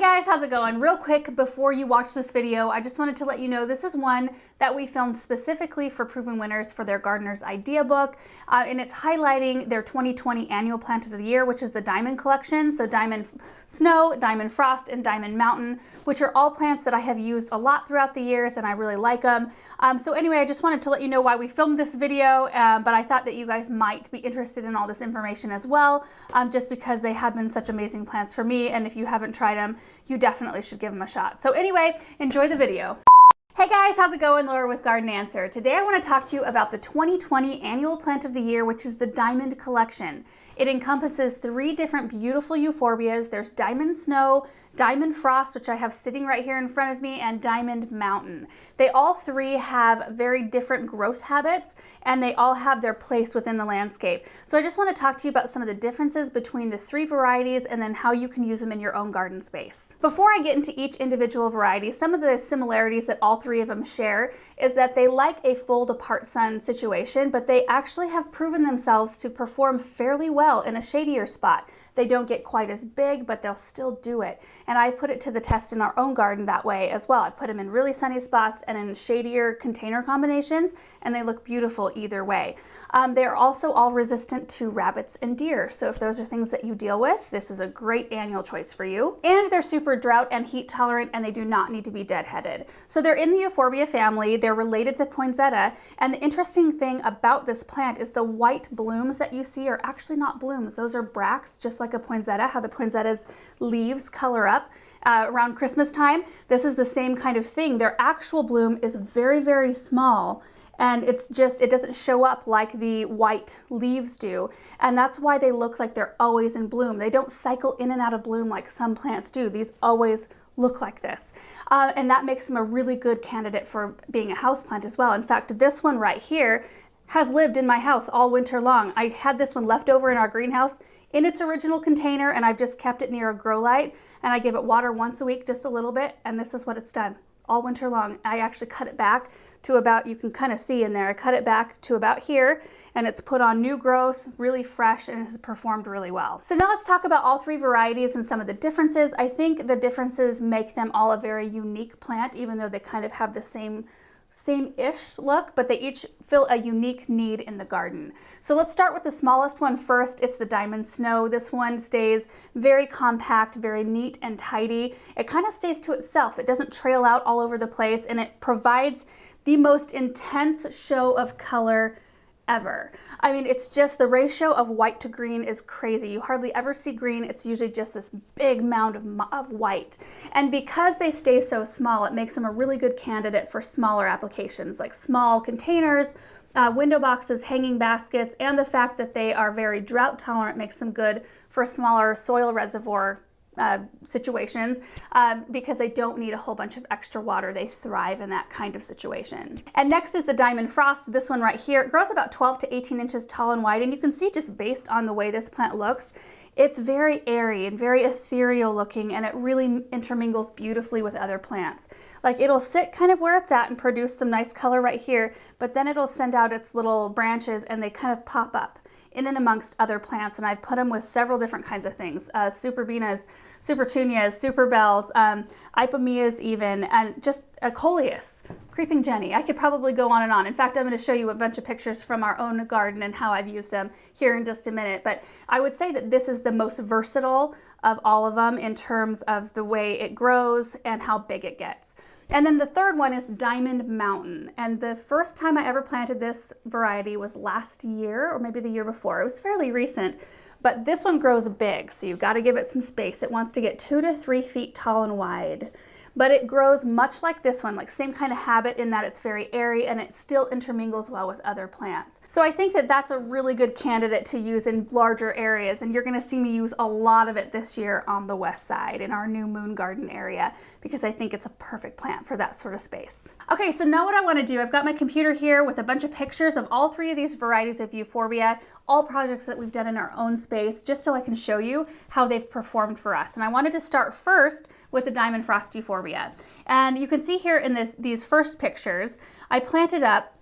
guys, how's it going? Real quick, before you watch this video, I just wanted to let you know this is one that we filmed specifically for Proven Winners for their Gardener's Idea book, and it's highlighting their 2020 annual plant of the year, which is the Diamond Collection. So Diamond Snow, Diamond Frost, and Diamond Mountain, which are all plants that I have used a lot throughout the years, and I really like them. So anyway, I just wanted to let you know why we filmed this video, but I thought that you guys might be interested in all this information as well, just because they have been such amazing plants for me, and if you haven't tried them, you definitely should give them a shot. So anyway, enjoy the video. Hey guys, how's it going? Laura with Garden Answer. Today I want to talk to you about the 2020 annual plant of the year, which is the Diamond Collection. It encompasses 3 different beautiful euphorbias. There's Diamond Snow, Diamond Frost, which I have sitting right here in front of me, and Diamond Mountain. They all 3 have very different growth habits, and they all have their place within the landscape. So I just want to talk to you about some of the differences between the 3 varieties and then how you can use them in your own garden space. Before I get into each individual variety, some of the similarities that all 3 of them share is that they like a fold apart sun situation, but they actually have proven themselves to perform fairly well in a shadier spot. They don't get quite as big, but they'll still do it. And I've put it to the test in our own garden that way as well. I've put them in really sunny spots and in shadier container combinations, and they look beautiful either way. They're also all resistant to rabbits and deer. So if those are things that you deal with, this is a great annual choice for you. And they're super drought and heat tolerant, and they do not need to be deadheaded. So they're in the Euphorbia family. They're related to poinsettia. And the interesting thing about this plant is the white blooms that you see are actually not blooms. Those are bracts, just like a poinsettia, how the poinsettia's leaves color up around Christmas time. This is the same kind of thing. Their actual bloom is very, very small, and it doesn't show up like the white leaves do. And that's why they look like they're always in bloom. They don't cycle in and out of bloom like some plants do. These always look like this. And that makes them a really good candidate for being a houseplant as well. In fact, this one right here has lived in my house all winter long. I had this one left over in our greenhouse in its original container, and I've just kept it near a grow light, and I give it water once a week, just a little bit, and this is what it's done all winter long. I actually cut it back to about, you can kind of see in there, I cut it back to about here, and it's put on new growth, really fresh, and has performed really well. So now let's talk about all 3 varieties and some of the differences. I think the differences make them all a very unique plant, even though they kind of have the same-ish look, but they each fill a unique need in the garden. So let's start with the smallest one first. It's the Diamond Snow. This one stays very compact, very neat and tidy. It kind of stays to itself. It doesn't trail out all over the place, and it provides the most intense show of color ever. I mean, it's just the ratio of white to green is crazy. You hardly ever see green. It's usually just this big mound of white. And because they stay so small, it makes them a really good candidate for smaller applications like small containers, window boxes, hanging baskets, and the fact that they are very drought tolerant makes them good for smaller soil reservoir situations because they don't need a whole bunch of extra water. They thrive in that kind of situation. And next is the Diamond Frost. This one right here, it grows about 12 to 18 inches tall and wide, and you can see just based on the way this plant looks, it's very airy and very ethereal looking, and it really intermingles beautifully with other plants. Like, it'll sit kind of where it's at and produce some nice color right here, but then it'll send out its little branches and they kind of pop up in and amongst other plants, and I've put them with several different kinds of things. Superbenas, Supertunias, Superbells, Ipomoeas even, and just a Coleus, Creeping Jenny. I could probably go on and on. In fact, I'm going to show you a bunch of pictures from our own garden and how I've used them here in just a minute. But I would say that this is the most versatile of all of them in terms of the way it grows and how big it gets. And then the third one is Diamond Mountain. And the first time I ever planted this variety was last year, or maybe the year before. It was fairly recent, but this one grows big, so you've got to give it some space. It wants to get 2 to 3 feet tall and wide. But it grows much like this one, like same kind of habit in that it's very airy and it still intermingles well with other plants. So I think that that's a really good candidate to use in larger areas, and you're going to see me use a lot of it this year on the west side in our new moon garden area, because I think it's a perfect plant for that sort of space. Okay, so now what I want to do, I've got my computer here with a bunch of pictures of all 3 of these varieties of euphorbia, all projects that we've done in our own space, just so I can show you how they've performed for us. And I wanted to start first with the Diamond Frost euphorbia. And you can see here in these first pictures, I planted up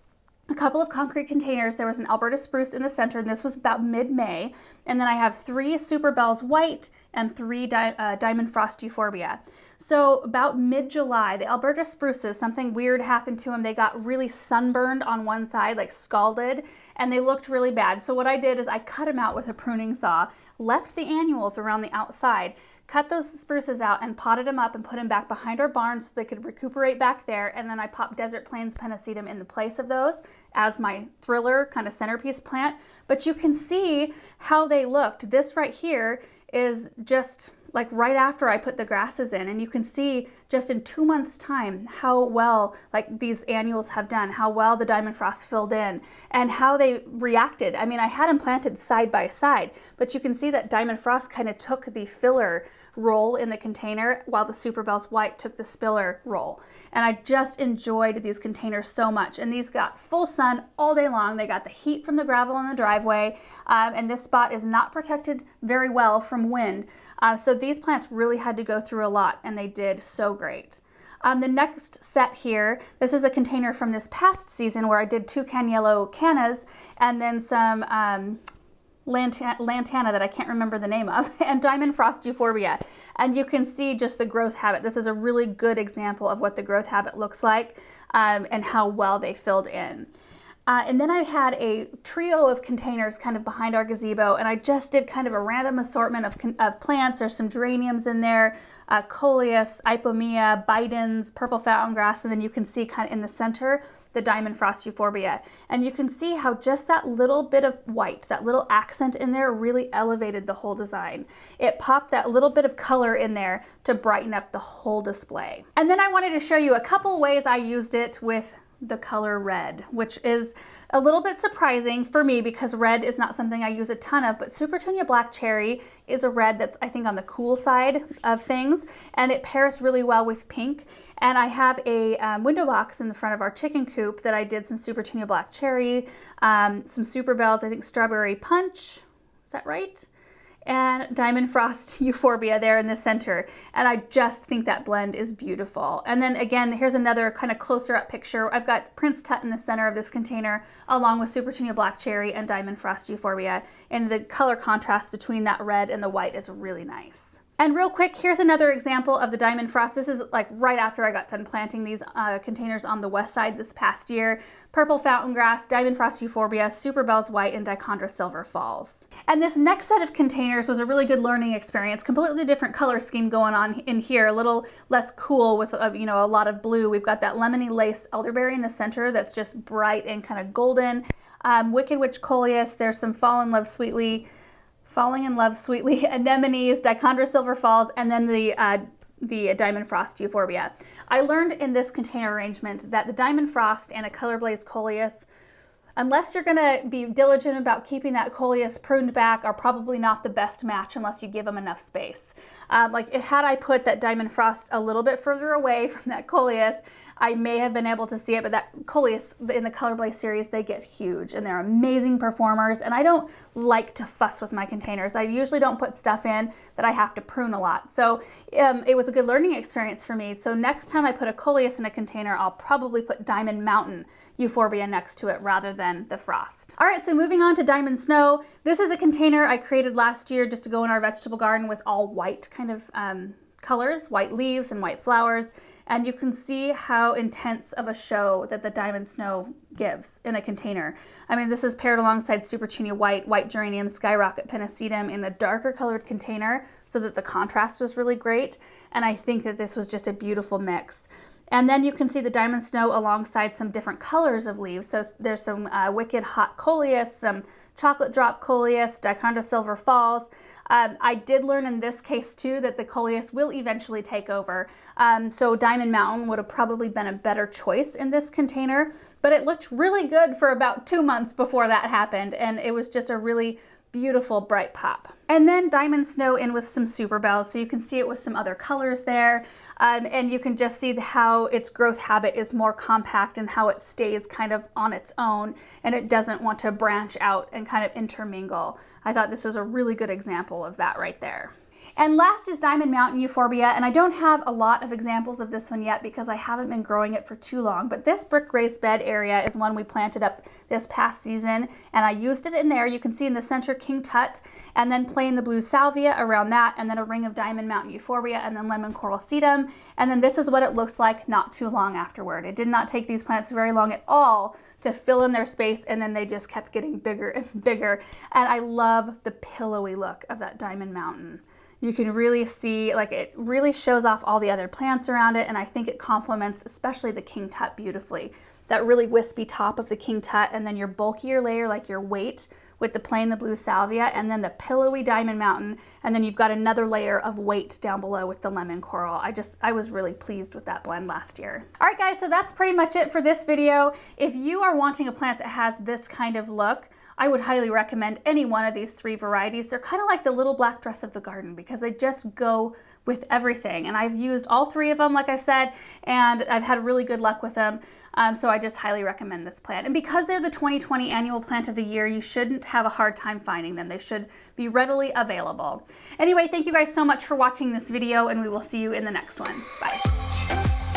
a couple of concrete containers. There was an Alberta spruce in the center, and this was about mid-May. And then I have 3 Super Bells white and 3 Diamond Frost Euphorbia. So about mid-July, the Alberta spruces, something weird happened to them. They got really sunburned on one side, like scalded, and they looked really bad. So what I did is I cut them out with a pruning saw, left the annuals around the outside, cut those spruces out and potted them up and put them back behind our barn so they could recuperate back there. And then I popped Desert Plains Pennisetum in the place of those as my thriller kind of centerpiece plant. But you can see how they looked. This right here is just like right after I put the grasses in, and you can see just in 2 months time how well like these annuals have done, how well the Diamond Frost filled in and how they reacted. I mean, I had them planted side by side, but you can see that Diamond Frost kind of took the filler role in the container while the Super Bells white took the spiller role. And I just enjoyed these containers so much. And these got full sun all day long. They got the heat from the gravel in the driveway. And this spot is not protected very well from wind. So these plants really had to go through a lot, and they did so great. The next set here, this is a container from this past season where I did toucan yellow cannas and then some lantana that I can't remember the name of, and Diamond Frost Euphorbia. And you can see just the growth habit. This is a really good example of what the growth habit looks like and how well they filled in. And then I had a trio of containers kind of behind our gazebo, and I just did kind of a random assortment of plants. There's some geraniums in there, coleus, ipomea, bidens, purple fountain grass, and then you can see kind of in the center the Diamond Frost Euphorbia. And you can see how just that little bit of white, that little accent in there really elevated the whole design. It popped that little bit of color in there to brighten up the whole display. And then I wanted to show you a couple ways I used it with the color red, which is a little bit surprising for me because red is not something I use a ton of, but Supertunia Black Cherry is a red that's, I think, on the cool side of things, and it pairs really well with pink. And I have a window box in the front of our chicken coop that I did some Supertunia Black Cherry, some Super Bells, I think Strawberry Punch, is that right? And Diamond Frost Euphorbia there in the center. And I just think that blend is beautiful. And then again, here's another kind of closer up picture. I've got Prince Tut in the center of this container, along with Supertunia Black Cherry and Diamond Frost Euphorbia. And the color contrast between that red and the white is really nice. And real quick, here's another example of the Diamond Frost. This is like right after I got done planting these containers on the west side this past year. Purple Fountain Grass, Diamond Frost Euphorbia, Super Bells White, and Dichondra Silver Falls. And this next set of containers was a really good learning experience. Completely different color scheme going on in here, a little less cool with a lot of blue. We've got that lemony lace elderberry in the center that's just bright and kind of golden. Wicked Witch Coleus, there's some Falling in Love Sweetly, anemones, Dichondra Silver Falls, and then the Diamond Frost Euphorbia. I learned in this container arrangement that the Diamond Frost and a Color Blaze Coleus, unless you're gonna be diligent about keeping that Coleus pruned back, are probably not the best match unless you give them enough space. Had I put that Diamond Frost a little bit further away from that Coleus, I may have been able to see it, but that Coleus in the Color Blaze series, they get huge and they're amazing performers, and I don't like to fuss with my containers. I usually don't put stuff in that I have to prune a lot. So it was a good learning experience for me. So next time I put a Coleus in a container, I'll probably put Diamond Mountain Euphorbia next to it rather than the Frost. All right, so moving on to Diamond Snow. This is a container I created last year just to go in our vegetable garden with all white kind of colors, white leaves and white flowers. And you can see how intense of a show that the Diamond Snow gives in a container. I mean, this is paired alongside Supertunia White, White Geranium, Skyrocket Pennisetum in the darker colored container so that the contrast was really great. And I think that this was just a beautiful mix. And then you can see the Diamond Snow alongside some different colors of leaves. So there's some Wicked Hot Coleus, some Chocolate Drop Coleus, Dichondra Silver Falls. I did learn in this case too that the Coleus will eventually take over. So Diamond Mountain would have probably been a better choice in this container, but it looked really good for about 2 months before that happened, and it was just a really beautiful bright pop. And then Diamond Snow in with some Super Bells, so you can see it with some other colors there, and you can just see how its growth habit is more compact and how it stays kind of on its own and it doesn't want to branch out and kind of intermingle. I thought this was a really good example of that right there. And last is Diamond Mountain Euphorbia, and I don't have a lot of examples of this one yet because I haven't been growing it for too long, but this brick raised bed area is one we planted up this past season, and I used it in there. You can see in the center King Tut, and then plain the blue salvia around that, and then a ring of Diamond Mountain Euphorbia, and then lemon coral sedum, and then this is what it looks like not too long afterward. It did not take these plants very long at all to fill in their space, and then they just kept getting bigger and bigger, and I love the pillowy look of that Diamond Mountain. You can really see, like, it really shows off all the other plants around it, and I think it complements especially the King Tut beautifully. That really wispy top of the King Tut, and then your bulkier layer like your weight with the plain the blue salvia, and then the pillowy Diamond Mountain, and then you've got another layer of weight down below with the lemon coral. I was really pleased with that blend last year. All right guys, so that's pretty much it for this video. If you are wanting a plant that has this kind of look, I would highly recommend any one of these 3 varieties. They're kind of like the little black dress of the garden because they just go with everything. And I've used all 3 of them, like I've said, and I've had really good luck with them. So I just highly recommend this plant. And because they're the 2020 annual plant of the year, you shouldn't have a hard time finding them. They should be readily available. Anyway, thank you guys so much for watching this video, and we will see you in the next one. Bye.